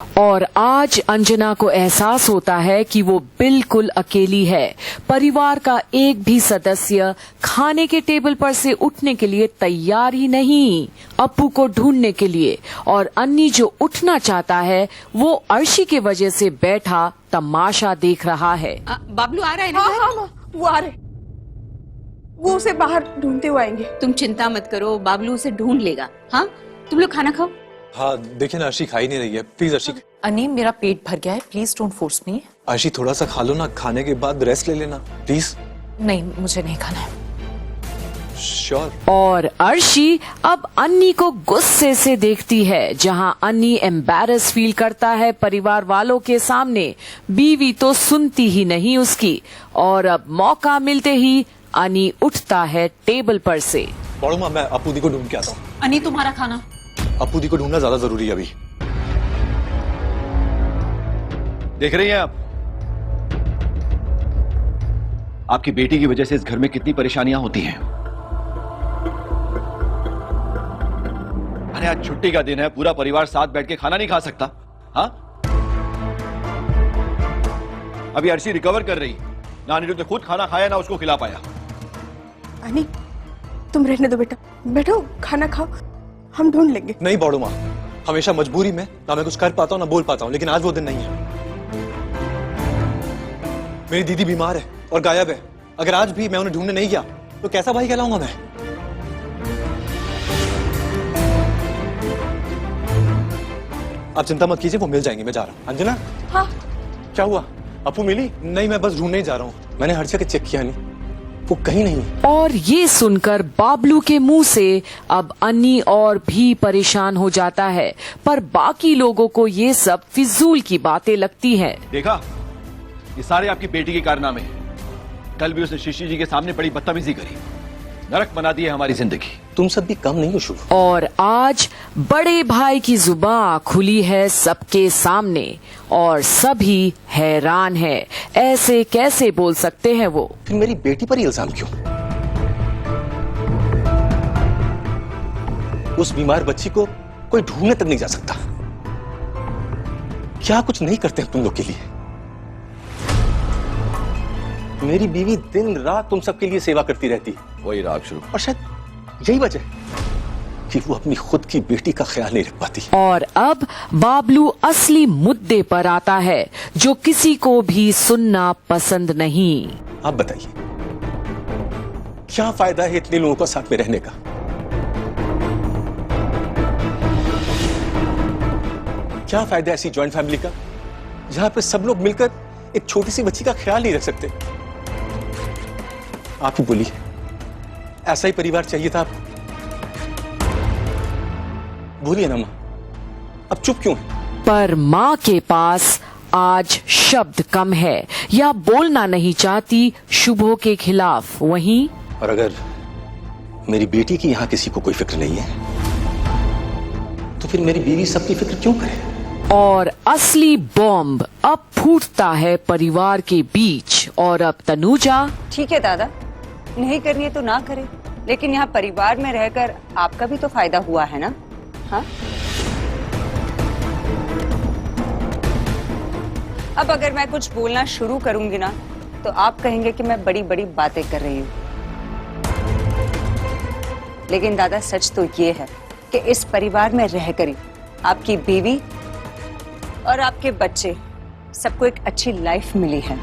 और आज अंजना को एहसास होता है कि वो बिल्कुल अकेली है। परिवार का एक भी सदस्य खाने के टेबल पर से उठने के लिए तैयार ही नहीं अप्पू को ढूंढने के लिए। और अन्नी जो उठना चाहता है वो अर्शी की वजह से बैठा तमाशा देख रहा है। बाबलू आ रहा है ना? हाँ, वो आ रहे। वो उसे बाहर ढूंढते हुए आएंगे। तुम चिंता मत करो, बाबलू उसे ढूंढ लेगा। हाँ, तुम लोग खाना खाओ। हाँ देखिए ना, अर्शी खा ही नहीं रही है। प्लीज अर्शी। अन्नी, मेरा पेट भर गया है, please don't force me. Arshi थोड़ा सा खा लो ना, खाने के बाद रेस्ट ले लेना प्लीज। नहीं, मुझे नहीं खाना है। श्योर। और अर्शी अब अन्नी को गुस्से से देखती है। जहां अन्नी एम्बैरस फील करता है परिवार वालों के सामने, बीवी तो सुनती ही नहीं उसकी। और अब मौका मिलते ही अन्नी उठता है टेबल पर से। बड़ो माँ, मैं अप्पू दी को ढूंढ के आता हूँ। अन्नी, तुम्हारा खाना। अप्पू दी को ढूंढना ज्यादा जरूरी है अभी। देख रही हैं आप, आपकी बेटी की वजह से इस घर में कितनी परेशानियां होती हैं। अरे आज छुट्टी का दिन है, पूरा परिवार साथ बैठ के खाना नहीं खा सकता? हाँ, अभी अर्शी रिकवर कर रही, ना अनिरुद्ध ने खुद खाना खाया ना उसको खिला पाया। अनी, तुम रहने दो बेटा, बैठो खाना खाओ, हम ढूंढ लेंगे। नहीं बड़ो माँ, हमेशा मजबूरी में ना मैं कुछ कर पाता हूँ ना बोल पाता हूँ, लेकिन आज वो दिन नहीं है। मेरी दीदी बीमार है और गायब है। अगर आज भी मैं उन्हें ढूंढने नहीं गया तो कैसा भाई कहलाऊंगा मैं? आप चिंता मत कीजिए, वो मिल जाएंगे। मैं जा रहा हूँ। अंजना। हाँ, क्या हुआ? अप्पू मिली? नहीं, मैं बस ढूंढने ही जा रहा हूँ। मैंने हर जगह चेक किया, नहीं वो कहीं नहीं है। और ये सुनकर बाबलू के मुंह से अब अन्नी और भी परेशान हो जाता है। पर बाकी लोगों को ये सब फिजूल की बातें लगती हैं। देखा, ये सारे आपकी बेटी के कारनामे हैं। कल भी उसने शीशी जी के सामने बड़ी बदतमीजी करी, नरक बना दी है हमारी जिंदगी। तुम सब भी कम नहीं हो शुभ। और आज बड़े भाई की जुबान खुली है सबके सामने और सभी हैरान है। ऐसे कैसे बोल सकते हैं वो? फिर मेरी बेटी पर ही इल्जाम क्यों? उस बीमार बच्ची को कोई ढूंढने तक नहीं जा सकता। क्या कुछ नहीं करते तुम लोग के लिए? मेरी बीवी दिन रात तुम सबके लिए सेवा करती रहती है। वही राग शुरू। और शायद यही वजह कि वो अपनी खुद की बेटी का ख्याल नहीं रख पाती। और अब बाबलू असली मुद्दे पर आता है जो किसी को भी सुनना पसंद नहीं। आप बताइए, क्या फायदा है इतने लोगों का साथ में रहने का? क्या फायदा ऐसी जॉइंट फैमिली का जहां पे सब लोग मिलकर एक छोटी सी बच्ची का ख्याल नहीं रख सकते? आप ही बोलिए, ऐसा ही परिवार चाहिए था आपको? बोलिए ना मां, अब चुप क्यों है? पर माँ के पास आज शब्द कम है या बोलना नहीं चाहती शुभो के खिलाफ। वहीं और अगर मेरी बेटी की यहां किसी को कोई फिक्र नहीं है तो फिर मेरी बीवी सबकी फिक्र क्यों करे? और असली बॉम्ब अब फूटता है परिवार के बीच। और अब तनुजा। ठीक है दादा, नहीं करनी है तो ना करे, लेकिन यहाँ परिवार में रहकर आपका भी तो फायदा हुआ है ना? हाँ, अब अगर मैं कुछ बोलना शुरू करूंगी ना तो आप कहेंगे कि मैं बड़ी बड़ी बातें कर रही हूँ। लेकिन दादा, सच तो ये है कि इस परिवार में रहकर ही आपकी बीवी और आपके बच्चे सबको एक अच्छी लाइफ मिली है।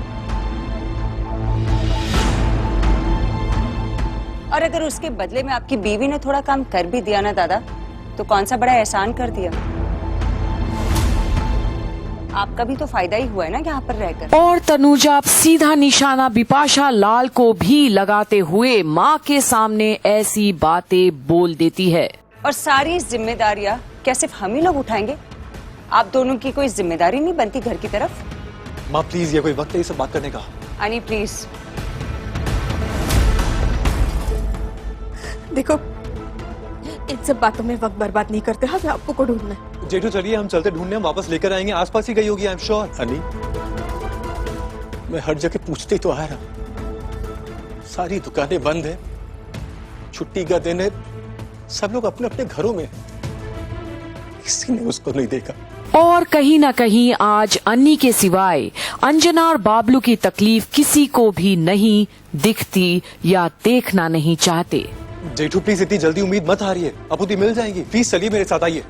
और अगर उसके बदले में आपकी बीवी ने थोड़ा काम कर भी दिया ना दादा, तो कौन सा बड़ा एहसान कर दिया। आपका भी तो फायदा ही हुआ है ना यहाँ पर रहकर। और तनुजा सीधा निशाना बिपाशा लाल को भी लगाते हुए माँ के सामने ऐसी बातें बोल देती है। और सारी जिम्मेदारियाँ क्या सिर्फ हम ही लोग उठाएंगे? आप दोनों की कोई जिम्मेदारी नहीं बनती घर की तरफ? माँ प्लीज, ये कोई वक्त है ये सब बात करने का? अनी प्लीज। देखो, इन सब बातों में वक्त बर्बाद नहीं करते। हमें आपको को ढूंढना है। जेठू चलिए, हम चलते ढूंढने, हम वापस लेकर आएंगे। आसपास ही गई होगी, आई एम श्योर। अनी, मैं हर जगह पूछते ही तो आ रहा। सारी दुकानें बंद है, छुट्टी का दिन है, सब लोग अपने अपने घरों में, किसी ने उसको नहीं देखा। और कहीं ना कहीं आज अन्नी के सिवाय अंजना और बाबलू की तकलीफ किसी को भी नहीं दिखती या देखना नहीं चाहते। जेठू प्लीज इतनी जल्दी उम्मीद मत हारिए, अपू दी मिल जाएंगी। प्लीज चलिए मेरे साथ, आइए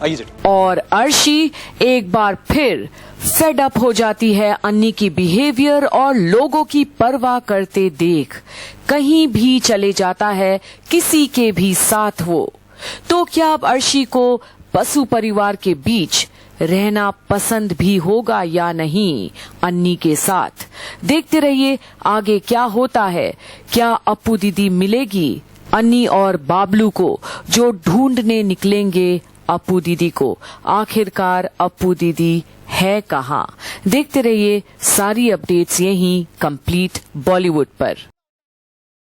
आइए जेठू। और अर्शी एक बार फिर फेड अप हो जाती है अन्नी की बिहेवियर और लोगों की परवाह करते देख। कहीं भी चले जाता है, किसी के भी साथ वो। तो क्या अब अर्शी को बसु परिवार के बीच रहना पसंद भी होगा या नहीं अन्नी के साथ? देखते रहिए आगे क्या होता है। क्या अप्पू दीदी मिलेगी अन्नी और बाबलू को, जो ढूंढने निकलेंगे अप्पू दीदी को? आखिरकार अप्पू दीदी है कहाँ? देखते रहिए सारी अपडेट्स यहीं कंप्लीट बॉलीवुड पर।